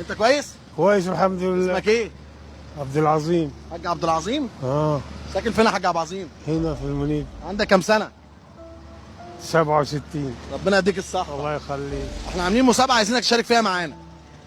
انت كويس؟ كويس الحمد لله. اسمك ايه؟ عبد العظيم. حاج عبد العظيم؟ اه ساكن فين يا حاج عبد العظيم؟ هنا في المنيب. عندك كام سنة؟ 67. ربنا يديك الصحة. الله يخليك. احنا عاملين مسابقة عايزينك تشارك فيها معانا.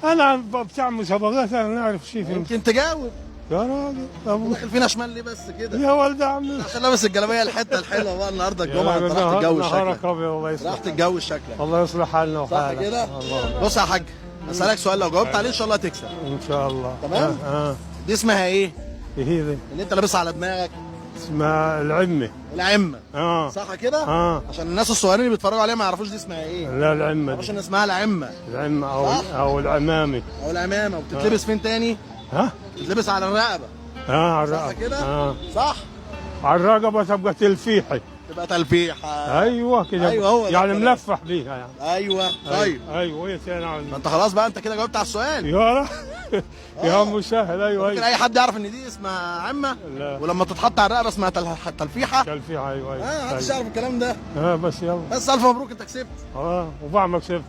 انا بتاع مسابقات، انا نعرف شيء في يمكن تجاوب. يا راجل ابو داخل فينا شمال ليه بس كده؟ يا ولد عمي. عشان لابس الجلابية الحتة الحلوة بقى النهارده الجمعة، انت راح تتجوز نهارك شكلك. ابيض. الله راح يصلح. تتجوز شكلك. الله يصلح حالنا صح وحالك. كده؟ الله. بص يا حاج، اسألك سؤال لو جاوبت عليه ان شاء الله تكسب. ان شاء الله. تمام؟ دي اسمها ايه؟ ايه ذي؟ اللي انت لابسها على دماغك. اسمها العمه. العمة. اه صح كده؟ اه. عشان الناس الصغيرين اللي بيتفرجوا عليها ما يعرفوش دي اسمها ايه. لا العمه ما دي. يعرفوش ان اسمها العمة. العمه او صح؟ او العمامه. او العمامة. وبتتلبس فين تاني؟ ها؟ بتتلبس على الرقبة. اه على صح الرقبة. كده؟ اه صح؟ على الرقبه تبقى تلفيحه. تبقى تلفيحة. ايوه كده. أيوة هو ده يعني الكلام. ملفح بيها يعني. ايوه طيب. ايوه ايه تاني ما عندي؟ انت خلاص بقى، انت كده جاوبت على السؤال. يا يا عم سهل. ايوه ممكن ايوه. اي حد يعرف ان دي اسمها عمة، لا ولما تتحط على الرقبة اسمها تلفيحة. تلفيحه. ايوه ايوه. محدش يعرف الكلام ده. بس يلا. بس الف مبروك انت كسبت. وبعمل كسبت.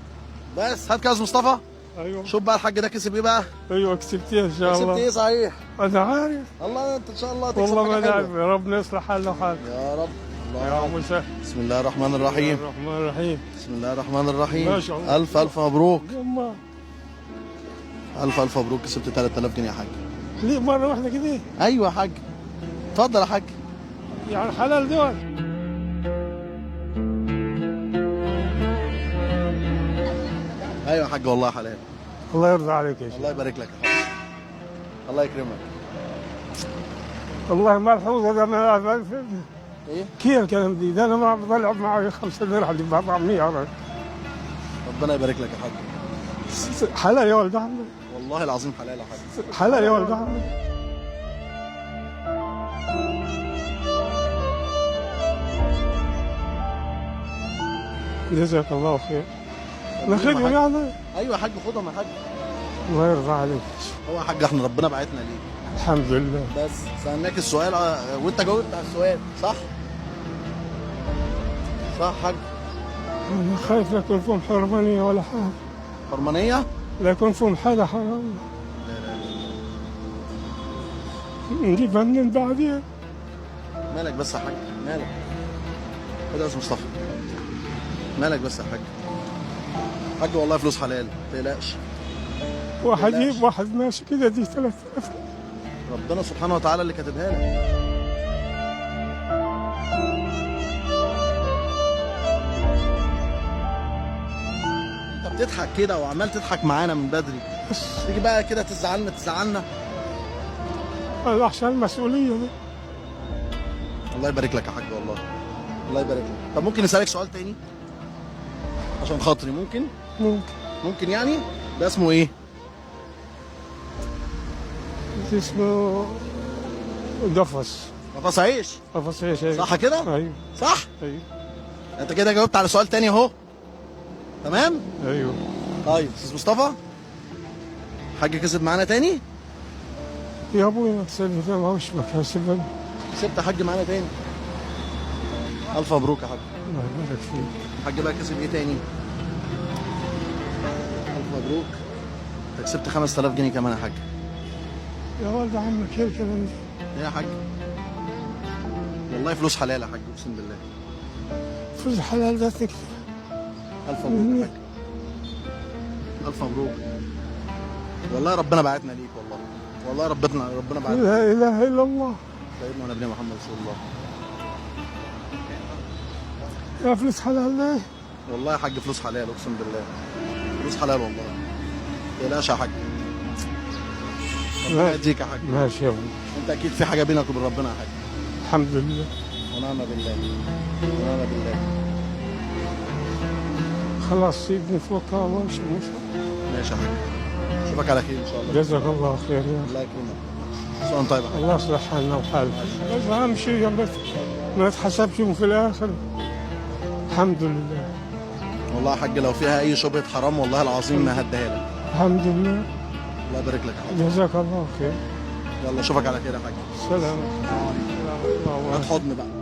بس هات كاس مصطفى. ايوه شوف بقى الحاج ده كسب ايه بقى. ايوه كسبت ان شاء كسبت الله. ايه صحيح؟ انا عارف الله انت ان شاء الله تكسب والله. ما حاجة نعرف. حلوة. يا رب يصلح حالنا وحالك. يا رب. يا الله. عم سهل. بسم الله الرحمن الرحيم. الرحمن الرحيم. بسم الله الرحمن الرحيم. ما شاء الله. الف الف مبروك. يما الف الف مبروك، كسبت 3000 جنيه يا حاج. ليه مره واحده كده؟ ايوه يا حاج. اتفضل يا حاج. يعني حلال دول. ايوه يا حاج والله حلال. الله يرضى عليك يا شيخ. الله يبارك لك يا حاج. الله يكرمك. والله ملحوظه ده. انا ايه؟ كيف الكلام دي؟ ده انا ما بطلع معي 5 درهم دي ب 400. ربنا يبارك لك يا حاج. حلال يا ولد عمي. والله العظيم حلال يا حاج. حلال يا ولد عمي. جزاك الله خير. ناخذهم يعني. ايوه يا حاج خدهم يا حاج. الله يرضى عليك. هو يا حاج احنا ربنا بعتنا ليك. الحمد لله. بس سألناك السؤال وانت جاوبت على السؤال صح؟ صح يا حاج. انا خايف لا يكون فيهم حرمانيه ولا حاجه. حرمانية؟ لا يكون فيهم حاجه حرام. نجيب من بعدين. مالك بس يا حاج؟ مالك؟ خد يا استاذ مصطفى. مالك بس يا حاج؟ حاج والله فلوس حلال ما تقلقش. واحد بلاش. يجيب واحد ماشي كده دي 3000. ربنا سبحانه وتعالى اللي كاتبها لك. انت بتضحك كده وعمال تضحك معانا من بدري، تيجي بقى كده تزعلنا. عشان المسؤوليه دي. الله يبارك لك يا حاج والله. الله يبارك لك. طب ممكن نسألك سؤال تاني؟ عشان خاطري ممكن؟ ممكن يعني؟ ده اسمه ايه؟ اسمه قفص. قفص عيش. قفص ايش؟ صح كده؟ ايوه صح؟ ايوه انت كده جاوبت على سؤال تاني اهو. تمام؟ ايوه. طيب استاذ مصطفى، حاج كسب معانا تاني؟ يا ابوي ما تسالني ما هوش مكاسب. كسبت يا حاج معانا تاني. الف مبروك يا حاج. الله يبارك فيك. الحاج بقى كسب ايه تاني؟ الف مبروك. انت كسبت 5000 جنيه كمان يا حاج. يا ولد عمك ايه الكلام ده؟ ايه يا حاج؟ والله فلوس حلال يا حاج اقسم بالله. فلوس حلال ده تكفي. الف مبروك يا حاج. الف مبروك. والله ربنا بعتنا ليك والله. والله ربنا بعتنا. لا اله الا الله. سيدنا ونبينا محمد رسول الله. يا فلوس حلال ده. والله يا حاج فلوس حلال اقسم بالله. فلوس حلال والله. ما تقلقش يا حاج. ربنا يديك يا حاج. ماشي يا ابوي. انت اكيد في حاجه بينك وبين ربنا يا حاج. الحمد لله. ونعم بالله. ونعم بالله. خلاص سيبني فوق الله. مش ماشي يا حاج. اشوفك على خير ان شاء الله. جزاك الله خير يا الله يكرمك. سؤال طيب يا حاج. الله يصلح حالنا وحالك. بس اهم شيء بس ما يتحسبش في الاخر. الحمد لله. والله يا حاج لو فيها اي شبهه حرام والله العظيم ما هديها لك. الحمد لله. الله يبارك لك يا حاج. جزاك الله خير. يلا اشوفك على خير يا حاج. سلام. هات حضن بقى.